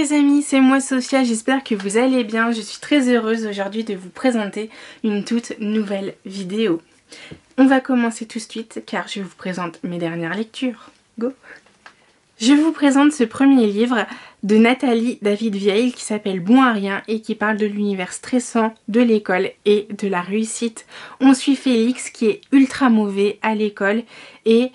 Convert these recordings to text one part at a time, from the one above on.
les amis, c'est moi Sophia, j'espère que vous allez bien. Je suis très heureuse aujourd'hui de vous présenter une toute nouvelle vidéo. On va commencer tout de suite car je vous présente mes dernières lectures. Go! Je vous présente ce premier livre de Nathalie David-Vieille qui s'appelle Bon à rien et qui parle de l'univers stressant de l'école et de la réussite. On suit Félix qui est ultra mauvais à l'école et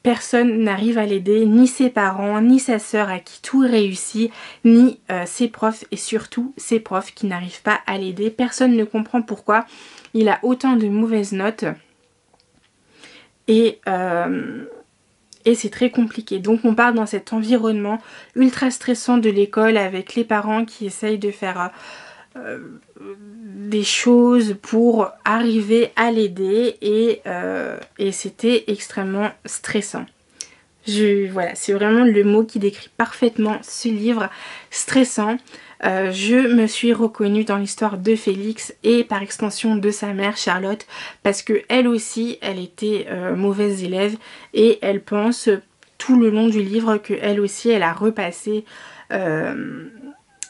personne n'arrive à l'aider, ni ses parents, ni sa sœur à qui tout réussit, ni ses profs et surtout ses profs qui n'arrivent pas à l'aider. Personne ne comprend pourquoi il a autant de mauvaises notes et c'est très compliqué. Donc on part dans cet environnement ultra stressant de l'école avec les parents qui essayent de faire des choses pour arriver à l'aider et c'était extrêmement stressant. Voilà, c'est vraiment le mot qui décrit parfaitement ce livre, stressant. Je me suis reconnue dans l'histoire de Félix et par extension de sa mère Charlotte parce que elle aussi, elle était mauvaise élève et elle pense tout le long du livre que elle aussi, elle a repassé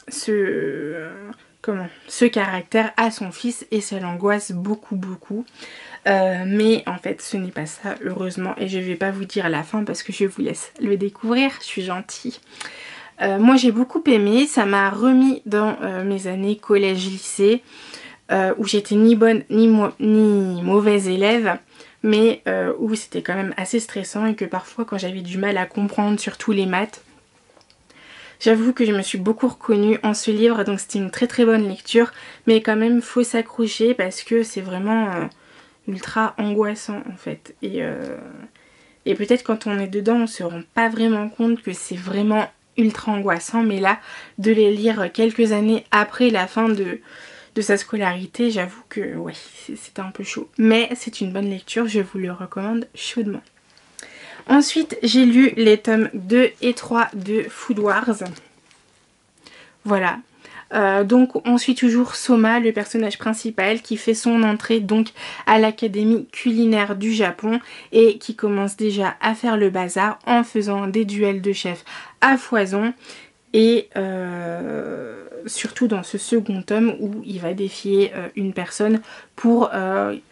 ce caractère à son fils et ça l'angoisse beaucoup. Mais en fait ce n'est pas ça heureusement et je vais pas vous dire la fin parce que je vous laisse le découvrir, je suis gentille. Moi j'ai beaucoup aimé, ça m'a remis dans mes années collège-lycée où j'étais ni bonne ni mauvaise élève mais où c'était quand même assez stressant et que parfois quand j'avais du mal à comprendre surtout les maths, j'avoue que je me suis beaucoup reconnue en ce livre donc c'était une très bonne lecture mais quand même faut s'accrocher parce que c'est vraiment ultra angoissant en fait et peut-être quand on est dedans on se rend pas vraiment compte que c'est vraiment ultra angoissant mais là de les lire quelques années après la fin de sa scolarité j'avoue que ouais c'était un peu chaud mais c'est une bonne lecture, je vous le recommande chaudement. Ensuite j'ai lu les tomes 2 et 3 de Food Wars, voilà. Donc on suit toujours Soma, le personnage principal qui fait son entrée donc à l'académie culinaire du Japon et qui commence déjà à faire le bazar en faisant des duels de chefs à foison et surtout dans ce second tome où il va défier une personne pour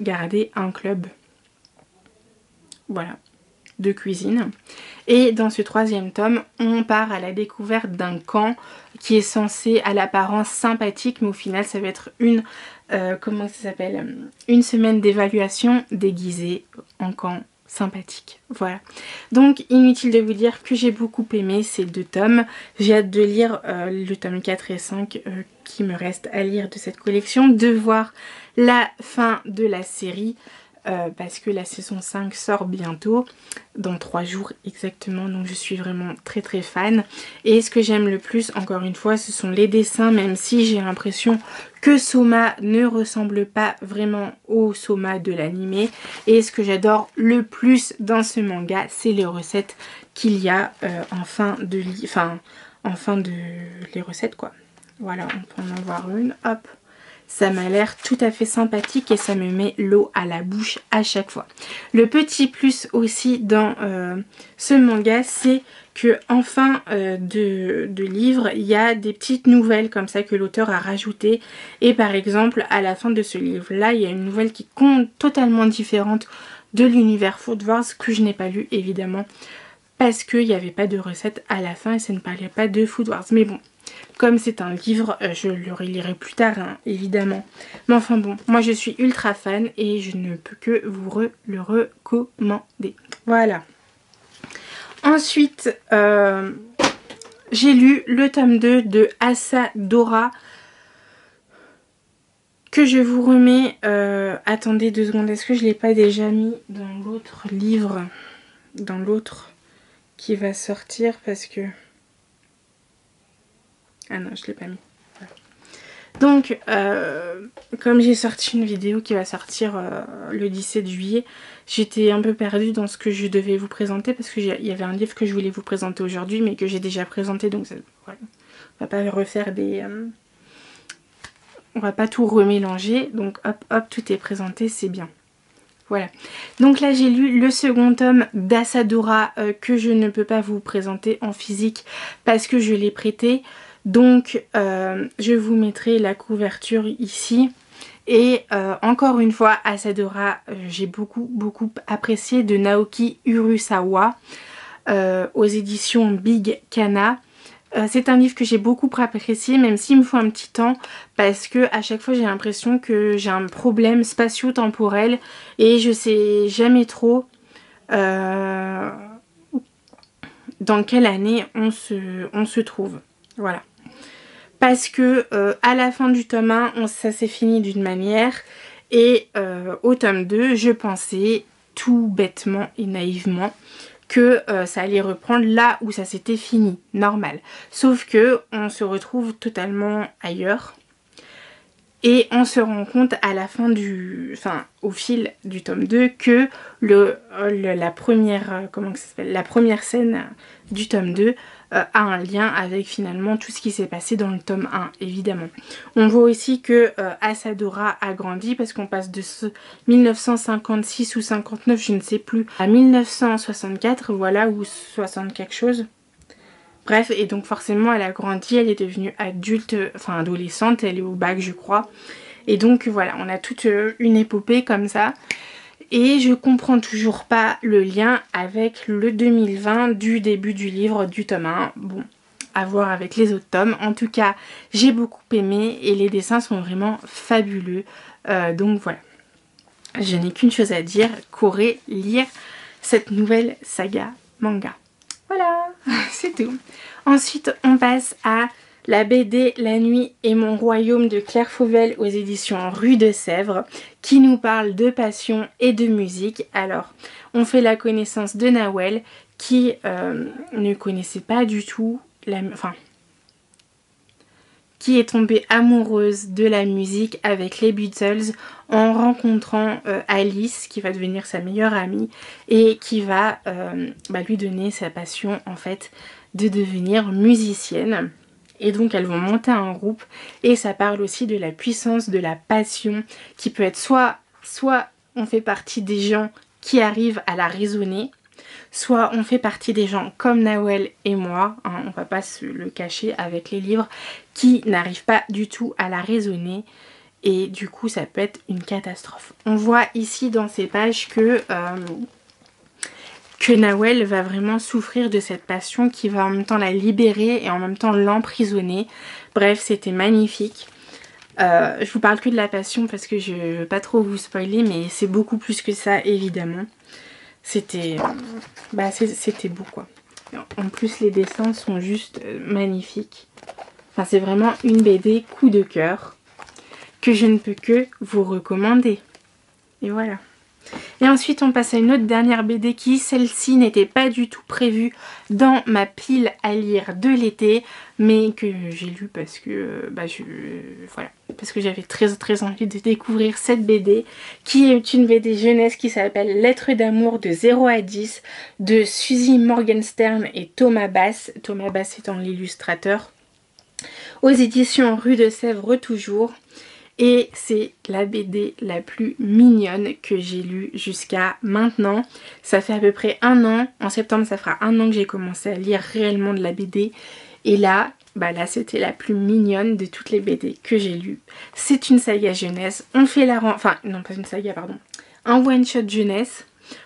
garder un club, voilà, de cuisine. Et dans ce troisième tome, on part à la découverte d'un camp qui est censé à l'apparence sympathique, mais au final ça va être une une semaine d'évaluation déguisée en camp sympathique. Voilà. Donc inutile de vous dire que j'ai beaucoup aimé ces deux tomes. J'ai hâte de lire le tome 4 et 5 qui me reste à lire de cette collection, de voir la fin de la série. Parce que la saison 5 sort bientôt, dans 3 jours exactement, donc je suis vraiment très fan. Et ce que j'aime le plus, encore une fois, ce sont les dessins, même si j'ai l'impression que Soma ne ressemble pas vraiment au Soma de l'animé. Et ce que j'adore le plus dans ce manga, c'est les recettes qu'il y a en fin de les recettes quoi. Voilà, on peut en avoir une, hop. Ça m'a l'air tout à fait sympathique et ça me met l'eau à la bouche à chaque fois. Le petit plus aussi dans ce manga, c'est que en fin de livre, il y a des petites nouvelles comme ça que l'auteur a rajoutées. Et par exemple, à la fin de ce livre-là, il y a une nouvelle qui est totalement différente de l'univers Food Wars que je n'ai pas lu évidemment. Parce qu'il n'y avait pas de recette à la fin et ça ne parlait pas de Food Wars. Mais bon, comme c'est un livre, je le relirai plus tard, hein, évidemment. Mais enfin bon, moi je suis ultra fan et je ne peux que vous le recommander. Voilà. Ensuite, j'ai lu le tome 2 de Asadora que je vous remets. Attendez 2 secondes, est-ce que je ne l'ai pas déjà mis dans l'autre livre, dans l'autre qui va sortir parce que... Ah non, je ne l'ai pas mis. Voilà. Donc, comme j'ai sorti une vidéo qui va sortir le 17 juillet, j'étais un peu perdue dans ce que je devais vous présenter parce qu'il y avait un livre que je voulais vous présenter aujourd'hui mais que j'ai déjà présenté. Donc, voilà. On va pas refaire des... on va pas tout remélanger. Donc, hop, tout est présenté, c'est bien. Voilà. Donc là j'ai lu le second tome d'Asadora que je ne peux pas vous présenter en physique parce que je l'ai prêté. Donc je vous mettrai la couverture ici. Et encore une fois, Asadora, j'ai beaucoup apprécié, de Naoki Urasawa aux éditions Big Kana. C'est un livre que j'ai beaucoup apprécié, même s'il me faut un petit temps, parce que à chaque fois j'ai l'impression que j'ai un problème spatio-temporel et je sais jamais trop dans quelle année on se trouve. Voilà. Parce que à la fin du tome 1, ça s'est fini d'une manière, et au tome 2, je pensais tout bêtement et naïvement que ça allait reprendre là où ça s'était fini, normal. Sauf que on se retrouve totalement ailleurs. Et on se rend compte à la fin au fil du tome 2 que la première scène du tome 2 a un lien avec finalement tout ce qui s'est passé dans le tome 1, évidemment. On voit aussi que Asadora a grandi parce qu'on passe de 1956 ou 59, je ne sais plus, à 1964, voilà, ou 60 quelque chose. Bref, et donc forcément elle a grandi, elle est devenue adulte, enfin adolescente, elle est au bac je crois. Et donc voilà, on a toute une épopée comme ça. Et je comprends toujours pas le lien avec le 2020 du début du livre, du tome 1. Bon, à voir avec les autres tomes. En tout cas, j'ai beaucoup aimé et les dessins sont vraiment fabuleux. Donc voilà, je n'ai qu'une chose à dire, courez lire cette nouvelle saga manga. Voilà, c'est tout. Ensuite, on passe à la BD La Nuit et mon royaume de Claire Fauvel aux éditions Rue de Sèvres, qui nous parle de passion et de musique. Alors, on fait la connaissance de Nawel, qui ne connaissait pas du tout qui est tombée amoureuse de la musique avec les Beatles en rencontrant Alice, qui va devenir sa meilleure amie et qui va lui donner sa passion en fait de devenir musicienne. Et donc elles vont monter un groupe et ça parle aussi de la puissance de la passion qui peut être soit on fait partie des gens qui arrivent à la raisonner, soit on fait partie des gens comme Nawel et moi, hein, on va pas se le cacher avec les livres, qui n'arrivent pas du tout à la raisonner et du coup ça peut être une catastrophe. On voit ici dans ces pages que Nawel va vraiment souffrir de cette passion qui va en même temps la libérer et en même temps l'emprisonner. Bref, c'était magnifique. Je vous parle que de la passion parce que je veux pas trop vous spoiler, mais c'est beaucoup plus que ça évidemment. C'était beau quoi. En plus les dessins sont juste magnifiques. Enfin c'est vraiment une BD coup de cœur que je ne peux que vous recommander. Et voilà. Et ensuite on passe à une autre dernière BD qui, celle-ci n'était pas du tout prévue dans ma pile à lire de l'été, mais que j'ai lu parce que parce que j'avais très envie de découvrir cette BD, qui est une BD jeunesse qui s'appelle Lettres d'amour de 0 à 10 de Suzy Morgenstern et Thomas Bass. Thomas Bass étant l'illustrateur, aux éditions Rue de Sèvres toujours. Et c'est la BD la plus mignonne que j'ai lue jusqu'à maintenant. Ça fait à peu près un an. En septembre, ça fera un an que j'ai commencé à lire réellement de la BD. Et là, c'était la plus mignonne de toutes les BD que j'ai lues. C'est une saga jeunesse. On fait non pas une saga, pardon. Un one-shot jeunesse.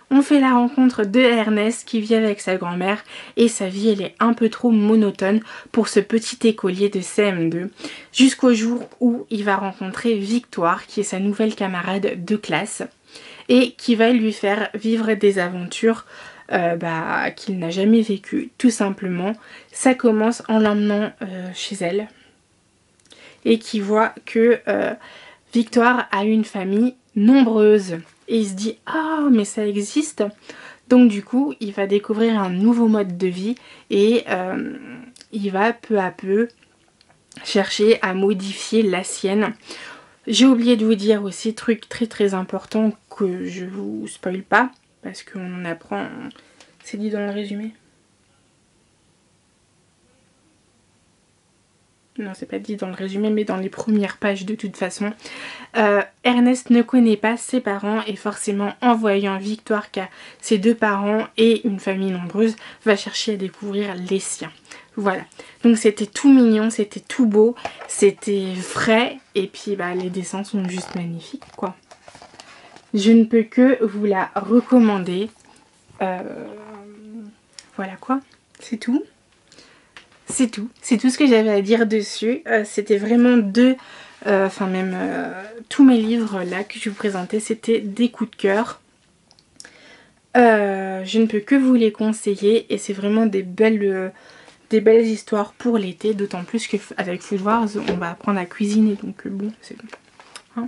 On fait la rencontre de Ernest qui vit avec sa grand-mère et sa vie elle est un peu trop monotone pour ce petit écolier de CM2 jusqu'au jour où il va rencontrer Victoire qui est sa nouvelle camarade de classe et qui va lui faire vivre des aventures qu'il n'a jamais vécues tout simplement. Ça commence en l'emmenant chez elle et qui voit que Victoire a une famille nombreuse. Et il se dit « Ah, mais ça existe !» Donc du coup, il va découvrir un nouveau mode de vie et il va peu à peu chercher à modifier la sienne. J'ai oublié de vous dire aussi, truc très important que je vous spoil pas, parce qu'on en apprend, c'est dit dans le résumé. non c'est pas dit dans le résumé mais dans les premières pages de toute façon. Ernest ne connaît pas ses parents et forcément en voyant Victoire qui a ses 2 parents et une famille nombreuse va chercher à découvrir les siens. Voilà, donc c'était tout mignon, c'était tout beau, c'était frais et puis bah, les dessins sont juste magnifiques quoi. Je ne peux que vous la recommander. Voilà quoi, c'est tout. C'est tout ce que j'avais à dire dessus. C'était vraiment tous mes livres là que je vous présentais, c'était des coups de cœur. Je ne peux que vous les conseiller et c'est vraiment des belles histoires pour l'été, d'autant plus qu'avec Food Wars on va apprendre à cuisiner, donc bon, c'est hein,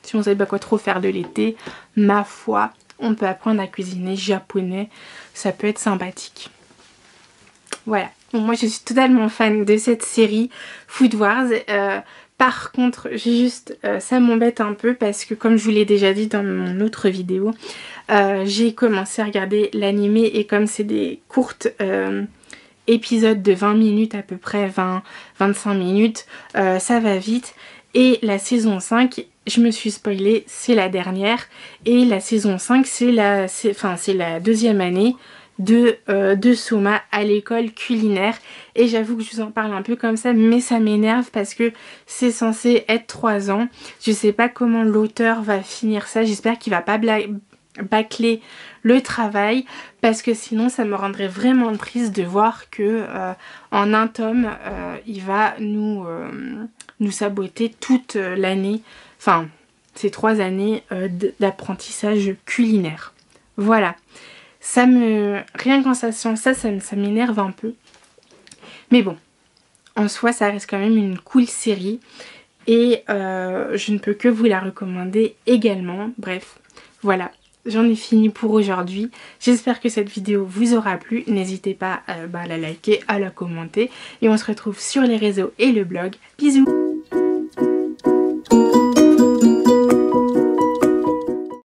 si on ne sait pas quoi trop faire de l'été, ma foi, on peut apprendre à cuisiner japonais, ça peut être sympathique. Voilà, bon, moi je suis totalement fan de cette série Food Wars. Par contre, ça m'embête un peu parce que comme je vous l'ai déjà dit dans mon autre vidéo, j'ai commencé à regarder l'animé et comme c'est des courtes épisodes de 20 minutes à peu près, 20-25 minutes, ça va vite. Et la saison 5, je me suis spoilée, c'est la dernière. Et la saison 5, c'est la 2e année de Soma à l'école culinaire. Et j'avoue que je vous en parle un peu comme ça, mais ça m'énerve parce que c'est censé être 3 ans. Je sais pas comment l'auteur va finir ça, j'espère qu'il va pas bâcler le travail parce que sinon ça me rendrait vraiment triste de voir que en un tome il va nous saboter toute l'année, enfin ces 3 années d'apprentissage culinaire. Voilà, rien qu'en sachant ça m'énerve un peu, mais bon, en soi ça reste quand même une cool série et je ne peux que vous la recommander également. Bref, voilà, j'en ai fini pour aujourd'hui. J'espère que cette vidéo vous aura plu. N'hésitez pas à la liker, à la commenter. Et on se retrouve sur les réseaux et le blog. Bisous!